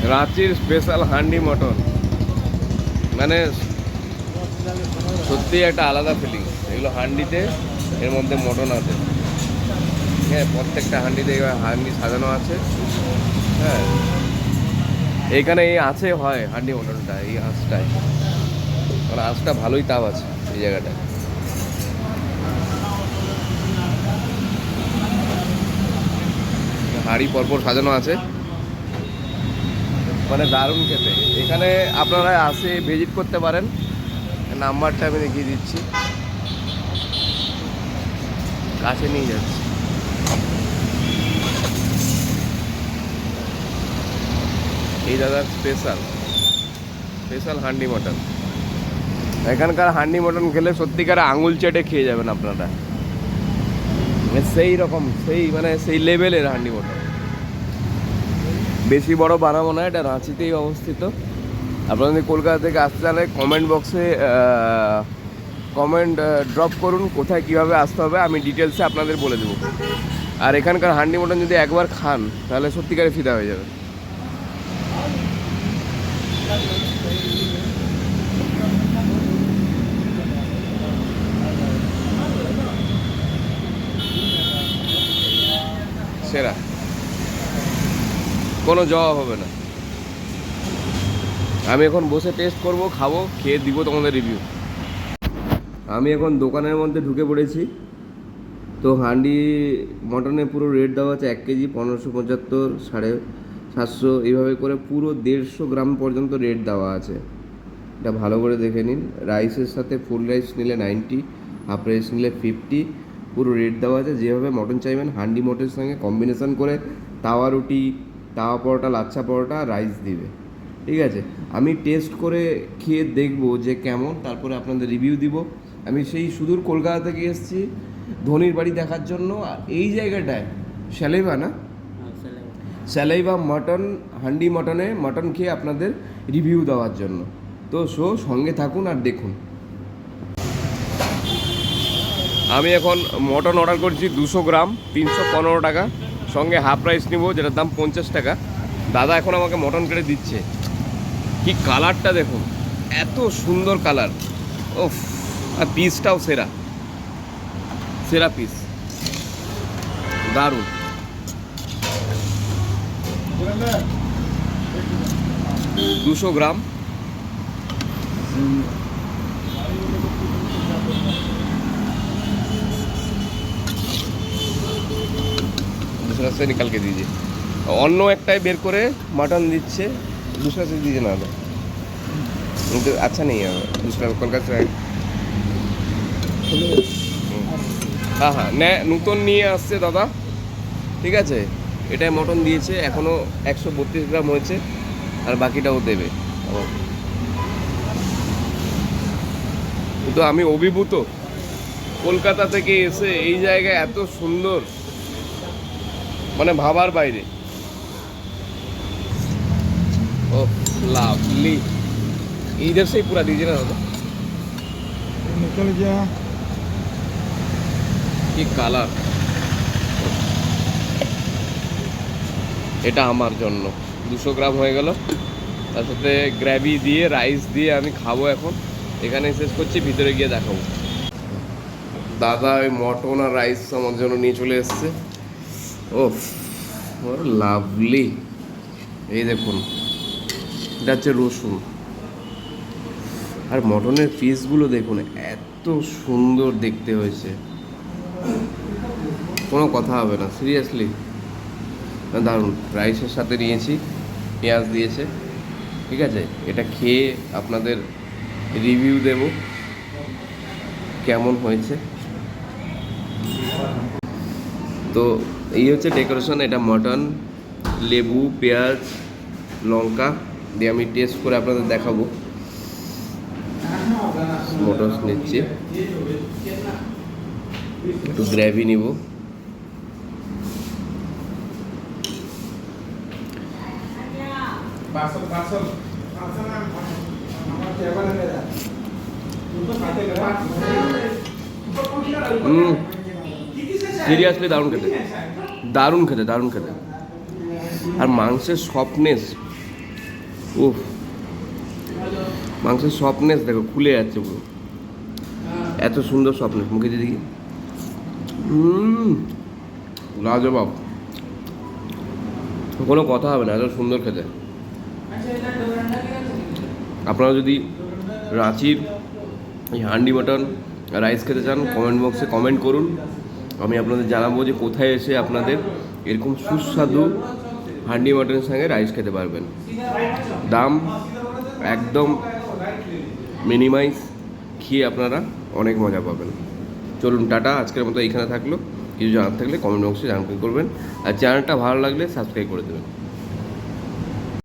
রাঁচির special handi mutton, মানে সত্যি একটা আলাদা ফিলিং। এগুলো হান্ডিতে, এর মধ্যে মটন আছে। হ্যাঁ, প্রত্যেকটা হান্ডিতে হান্ডি সাজানো আছে। হ্যাঁ, এইখানে এই আছে হয় হান্ডি মটনটা, এই আঁচটায়, মানে আঁচটা ভালোই তাপ আছে এই জায়গাটায়। হাঁড়ি পরপর সাজানো আছে, মানে দারুণ খেতে। এখানে আপনারা আসে ভিজিট করতে পারেন। নাম্বারটা আমি দেখিয়ে দিচ্ছি, কাছে নিয়ে যাচ্ছি। এই দাদার স্পেশাল স্পেশাল হান্ডি মটন। এখানকার হান্ডি মটন খেলে সত্যিকার আঙুল চেটে খেয়ে যাবেন আপনারা। সেই রকম, সেই লেভেলের হান্ডি মটন। বেশি বড় বানাবো না, এটা রাঁচিতেই অবস্থিত। আপনারা যদি কলকাতা থেকে আসতে চান কমেন্ট বক্সে কমেন্ট ড্রপ করুন কোথায় কীভাবে আসতে হবে, আমি ডিটেলসে আপনাদের বলে দেবো। আর এখানকার হান্ডি মটন যদি একবার খান তাহলে সত্যিকারে ফিদা হয়ে যাবে। সেরা, কোনো জবাব হবে না। আমি এখন বসে টেস্ট করব, খাবো, খেয়ে দিব তোমাদের রিভিউ। আমি এখন দোকানের মধ্যে ঢুকে পড়েছি। তো হান্ডি মটনে পুরো রেট দেওয়া আছে 1 কেজি 1575, 750, এইভাবে করে পুরো 150 গ্রাম পর্যন্ত রেট দেওয়া আছে। এটা ভালো করে দেখে নিন। রাইসের সাথে ফুল রাইস নিলে 90, হাফ রাইস নিলে 50, পুরো রেট দেওয়া আছে। যেভাবে মটন চাইবেন হান্ডি মটনের সঙ্গে কম্বিনেশন করে তাওয়া রুটি, তাওয়া পরোটা, লাচ্ছা পরোটা, রাইস দিবে। ঠিক আছে, আমি টেস্ট করে খেয়ে দেখবো যে কেমন, তারপরে আপনাদের রিভিউ দিব। আমি সেই সুদূর কলকাতা থেকে এসেছি ধনির বাড়ি দেখার জন্য। এই জায়গাটায় স্যালাইভা না, স্যালাইভা মটন, হান্ডি মটনে মটন খেয়ে আপনাদের রিভিউ দেওয়ার জন্য। তো সঙ্গে থাকুন আর দেখুন। আমি এখন মটন অর্ডার করছি 200 গ্রাম, 315 টাকা। সঙ্গে হাফ রাইস নিব, যেটার দাম 50 টাকা। দাদা এখন আমাকে মটন কেটে দিচ্ছে। কি কালারটা দেখুন, এত সুন্দর কালার। ওফ, আর পিসটাও সেরা সেরা পিস, দারুণ। 200 গ্রাম। दूसरा से निकाल के दीजिए। অন্য একটাই বের করে मटन দিচ্ছে, दूसरा से दीजिए ना, तो अच्छा नहीं है दूसरा कोलकाता से। হ্যাঁ হ্যাঁ, নতুন নিয়ে আসছে দাদা। ঠিক আছে, এটাই মটন দিয়েছে, এখনও 132 গ্রাম হয়েছে, আর বাকিটাও দেবে। কিন্তু আমি অভিভূত, কলকাতা থেকে এসে এই জায়গায় এত সুন্দর, মানে ভাবার বাইরে। ও লাভলি, इधर से ही पूरा दीजिए ना दादा। निकल गया কি কালার, এটা আমার জন্য 200 গ্রাম হয়ে গেল। তার সাথে গ্রেভি দিয়ে, রাইস দিয়ে আমি খাবো এখন। এখানে শেষ করছি, ভিতরে গিয়ে দেখাবো। দাদা ওই মটন আর রাইস আমার জন্য নিয়ে চলে এসছে। ও লাভলি, এই দেখুন, এটা হচ্ছে রসুন। আর মটনের পিসগুলো দেখুন, এত সুন্দর দেখতে হয়েছে, কোনো কথা হবে না, সিরিয়াসলি দারুণ। রাইসের সাথে নিয়েছি, পেঁয়াজ দিয়েছে। ঠিক আছে, এটা খেয়ে আপনাদের রিভিউ দেব কেমন হয়েছে। তো এই হচ্ছে ডেকোরেশন। এটা মটন, লেবু, পেঁয়াজ, লঙ্কা দিয়ে আমি টেস্ট করে আপনাদের দেখাবো। মটন নিচ্ছি, একটু গ্রেভি নিব। সিরিয়াসলি দারুণ খেতে, দারুণ খেতে, দারুণ খেতে। আর মাংসের সফটনেস উফ, মাংসের সফটনেস দেখো, খুলে যাচ্ছে পুরো, এত সুন্দর সফটনেস, মুখে দিয়ে দেখি। লাজবাব, কোনো কথা হবে না, এত সুন্দর খেতে। আপনারা যদি রাঁচির এই হান্ডি মটন রাইস খেতে চান, কমেন্ট বক্সে কমেন্ট করুন, আমি আপনাদের জানাবো যে কোথায় এসে আপনাদের এরকম সুস্বাদু হান্ডি মটনের সঙ্গে রাইস খেতে পারবেন। দাম একদম মিনিমাইজ, খেয়ে আপনারা অনেক মজা পাবেন। চলুন টাটা, আজকের মতো এইখানে থাকলো। কিছু জানার থাকলে কমেন্ট বক্সে জানাতে করবেন, আর চ্যানেলটা ভালো লাগলে সাবস্ক্রাইব করে দেবেন।